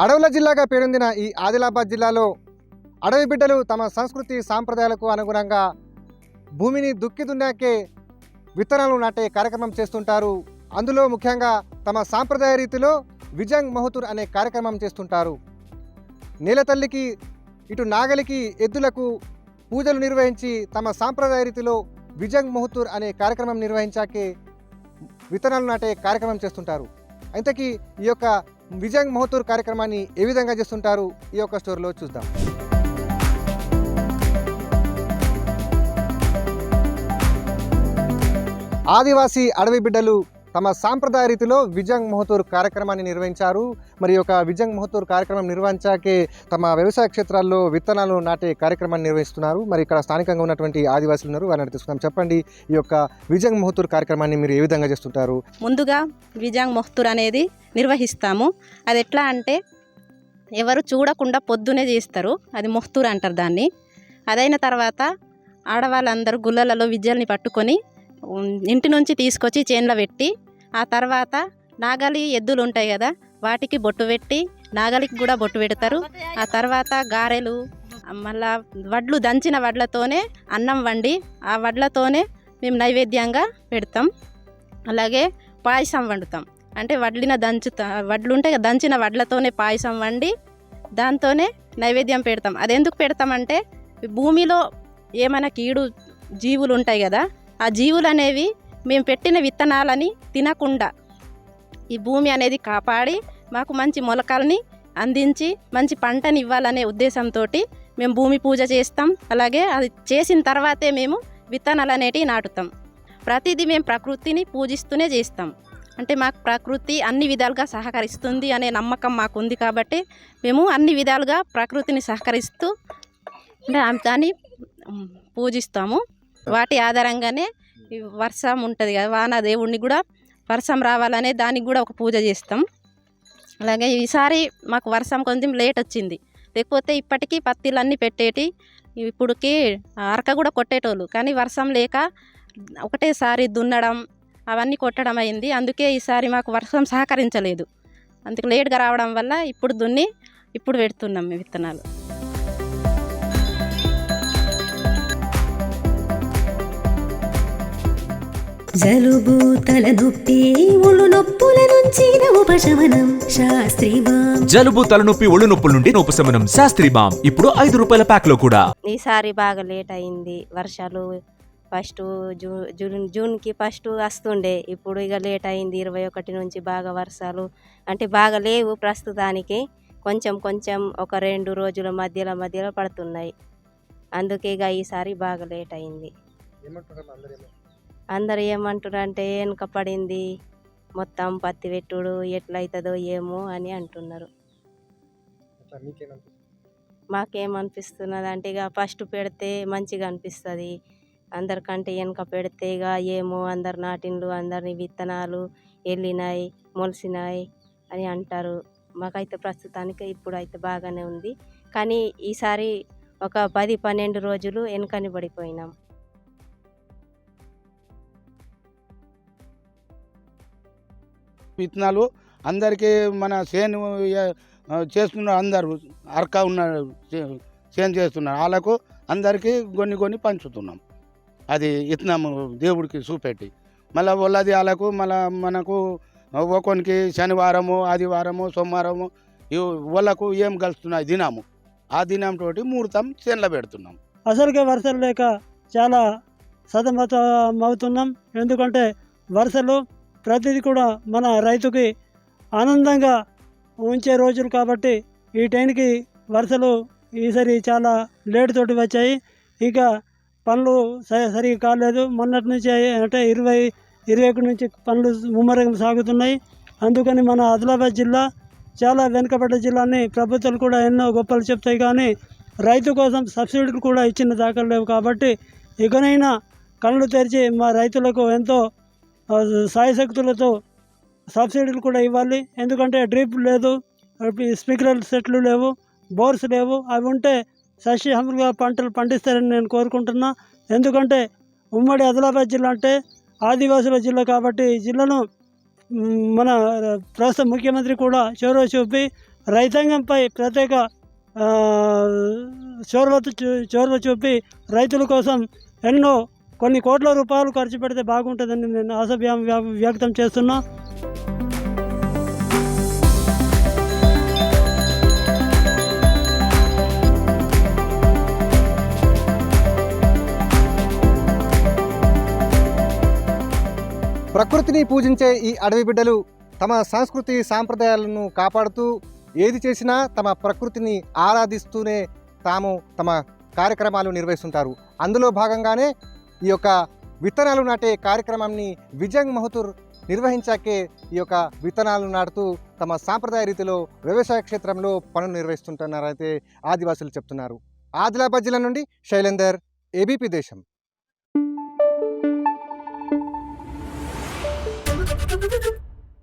అడవుల జిల్లాగా పేరొందిన ఈ ఆదిలాబాద్ జిల్లాలో అడవి బిడ్డలు తమ సంస్కృతి సాంప్రదాయాలకు అనుగుణంగా భూమిని దుక్కి దున్నాకే విత్తనాలు నాటే కార్యక్రమం చేస్తుంటారు. అందులో ముఖ్యంగా తమ సాంప్రదాయ రీతిలో విజంగ్ మహుతూర్ అనే కార్యక్రమం చేస్తుంటారు. నేల తల్లికి ఇటు నాగలికి ఎద్దులకు పూజలు నిర్వహించి తమ సాంప్రదాయ రీతిలో విజంగ్ మహుతూర్ అనే కార్యక్రమం నిర్వహించాకే విత్తనాలు నాటే కార్యక్రమం చేస్తుంటారు. ఇంతకీ ఈ యొక్క విజంగ్ మహుతూర్ కార్యక్రమాన్ని ఏ విధంగా చేస్తుంటారు ఈ యొక్క స్టోరీలో చూద్దాం. ఆదివాసీ అడవి బిడ్డలు తమ సాంప్రదాయ రీతిలో విజంగ్ మహుతూర్ కార్యక్రమాన్ని నిర్వహించారు. మరి యొక్క విజంగ్ మహుతూర్ కార్యక్రమం నిర్వహించాకే తమ వ్యవసాయ క్షేత్రాల్లో విత్తనాలు నాటే కార్యక్రమాన్ని నిర్వహిస్తున్నారు. మరి ఇక్కడ స్థానికంగా ఉన్నటువంటి ఆదివాసులు ఉన్నారు, వారిని తీసుకున్నాం. చెప్పండి, ఈ యొక్క విజంగ్ మహుతూర్ కార్యక్రమాన్ని మీరు ఏ విధంగా చేస్తుంటారు? ముందుగా విజంగ్ మహుతూర్ అనేది నిర్వహిస్తాము. అది ఎట్లా అంటే ఎవరు చూడకుండా పొద్దునే చేస్తారు, అది మహుతూర్ అంటారు దాన్ని. అదైన తర్వాత ఆడవాళ్ళందరూ గుళ్ళలలో విద్యల్ని పట్టుకొని ఇంటి నుంచి తీసుకొచ్చి చేన్లో పెట్టి, ఆ తర్వాత నాగలి ఎద్దులు ఉంటాయి కదా, వాటికి బొట్టు పెట్టి నాగలికి కూడా బొట్టు పెడతారు. ఆ తర్వాత గారెలు, మళ్ళా వడ్లు దంచిన వడ్లతోనే అన్నం వండి ఆ వడ్లతోనే మేము నైవేద్యంగా పెడతాం. అలాగే పాయసం వండుతాం. అంటే వడ్లు ఉంటాయి కదా, దంచిన వడ్లతోనే పాయసం వండి దాంతోనే నైవేద్యం పెడతాం. అది ఎందుకు పెడతామంటే భూమిలో ఏమైనా కీడు జీవులు ఉంటాయి కదా, ఆ జీవులు అనేవి మేము పెట్టిన విత్తనాలని తినకుండా ఈ భూమి అనేది కాపాడి మాకు మంచి మొలకల్ని అందించి మంచి పంటని ఇవ్వాలనే ఉద్దేశంతో మేము భూమి పూజ చేస్తాం. అలాగే అది చేసిన తర్వాతే మేము విత్తనాలు అనేటివి నాటుతాం. ప్రతిదీ మేము ప్రకృతిని పూజిస్తూనే చేస్తాం. అంటే మాకు ప్రకృతి అన్ని విధాలుగా సహకరిస్తుంది అనే నమ్మకం మాకు ఉంది. కాబట్టి మేము అన్ని విధాలుగా ప్రకృతిని సహకరిస్తూ దాన్ని పూజిస్తాము. వాటి ఆధారంగానే వర్షం ఉంటుంది కదా, వాన దేవుడిని కూడా వర్షం రావాలనే దానికి కూడా ఒక పూజ చేస్తాం. అలాగే ఈసారి మాకు వర్షం కొంచెం లేట్ వచ్చింది, లేకపోతే ఇప్పటికీ పత్తిలన్నీ పెట్టేటి, ఇప్పుడుకి అరక కూడా కొట్టేటోళ్ళు. కానీ వర్షం లేక ఒకటేసారి దున్నడం అవన్నీ కొట్టడం అయింది. అందుకే ఈసారి మాకు వర్షం సహకరించలేదు. అందుకు లేట్గా రావడం వల్ల ఇప్పుడు దున్ని ఇప్పుడు పెడుతున్నాం మేము విత్తనాలు. జలుబు తలనొప్పి ఒళ్ళు నొప్పుల నుంచి ఉపశమనం శాస్త్రీ బామ్. జలుబు తలనొప్పి ఒళ్ళు నొప్పుల నుండి ఉపశమనం శాస్త్రీ బామ్ ఇప్పుడు 5 రూపాయల ప్యాక్ లో కూడా. ఈసారి బాగా లేట్ అయింది. వర్షాలు ఫస్ట్ జూన్కి ఫస్ట్ వస్తుండే, ఇప్పుడు ఇక లేట్ అయింది. 21 నుంచి బాగా వర్షాలు అంటే బాగా లేవు ప్రస్తుతానికి. కొంచెం కొంచెం ఒక 2 రోజుల మధ్యలో పడుతున్నాయి. అందుకే ఇక ఈసారి బాగా లేట్ అయింది. అందరు ఏమంటారు అంటే వెనుక పడింది, మొత్తం పత్తి పెట్టుడు ఎట్లయితుందో ఏమో అని అంటున్నారు. మాకేమనిపిస్తున్నది అంటే ఇక ఫస్ట్ పెడితే మంచిగా అనిపిస్తుంది. అందరికంటే వెనుక పెడితే ఇక ఏమో అందరు నాటిన్లు, అందరిని విత్తనాలు వెళ్ళినాయి మొలిసినాయి అని అంటారు. మాకైతే ప్రస్తుతానికి ఇప్పుడైతే బాగానే ఉంది. కానీ ఈసారి ఒక 10-12 రోజులు వెనుకని పడిపోయినాం. విత్తనాలు అందరికీ మన చేను చేస్తున్నారు, అందరూ అరక ఉన్న చేను చేస్తున్నారు, వాళ్ళకు అందరికీ కొన్ని పంచుతున్నాం. అది విత్తనం దేవుడికి చూపెట్టి మళ్ళీ వాళ్ళది వాళ్ళకు మళ్ళీ మనకు ఒకరికి శనివారము ఆదివారము సోమవారము వాళ్ళకు ఏం కలుస్తున్నాయి దినము, ఆ దినంతో ముహూర్తం చేనులో పెడుతున్నాం. అసలుకే వర్షాలు లేక చాలా సతమతం అవుతున్నాం. ఎందుకంటే వర్షాలు ప్రతిదీ కూడా మన రైతుకి ఆనందంగా ఉంచే రోజులు కాబట్టి ఈ టైంకి వర్షాలు ఈసారి చాలా లేట్ తోటి వచ్చాయి. ఇక పనులు సరిగా కాలేదు. మొన్నటి నుంచి అంటే 21 నుంచి పనులు ముమ్మరంగా సాగుతున్నాయి. అందుకని మన ఆదిలాబాద్ జిల్లా చాలా వెనుకబడ్డ జిల్లాని ప్రభుత్వాలు కూడా ఎన్నో గొప్పలు చెప్తాయి, కానీ రైతు కోసం సబ్సిడీలు కూడా ఇచ్చిన దాఖలు లేవు. కాబట్టి ఇకనైనా కళ్ళు తెరిచి మా రైతులకు ఎంతో సాయశక్తులతో సబ్సిడీలు కూడా ఇవ్వాలి. ఎందుకంటే డ్రిప్ లేదు, స్ప్రింక్లర్ సెట్లు లేవు, బోర్స్ లేవు. అవి ఉంటే సస్యహామలుగా పంటలు పండిస్తారని నేను కోరుకుంటున్నా. ఎందుకంటే ఉమ్మడి ఆదిలాబాద్ జిల్లా అంటే ఆదివాసుల జిల్లా కాబట్టి ఈ జిల్లాను మన రాష్ట్ర ముఖ్యమంత్రి కూడా చొరవ చూపి రైతాంగంపై ప్రత్యేక ఆ, చొరవ చూపి రైతుల కోసం కొన్ని కోట్ల రూపాయలు ఖర్చు పెడితే బాగుంటుందని నేను వ్యక్తం చేస్తున్నా. ప్రకృతిని పూజించే ఈ అడవి బిడ్డలు తమ సంస్కృతి సాంప్రదాయాలను కాపాడుతూ ఏది చేసినా తమ ప్రకృతిని ఆరాధిస్తూనే తాము తమ కార్యక్రమాలు నిర్వహిస్తుంటారు. అందులో భాగంగానే ఈ యొక్క విత్తనాలు నాటే కార్యక్రమాన్ని విజంగ్ మహతూర్ నిర్వహించాకే ఈ యొక్క విత్తనాలు నాటుతూ తమ సాంప్రదాయ రీతిలో వ్యవసాయ క్షేత్రంలో పనులు నిర్వహిస్తుంటున్నారైతే ఆదివాసులు చెప్తున్నారు. ఆదిలాబాద్ జిల్లా నుండి శైలేందర్, ఏబీపీ దేశం.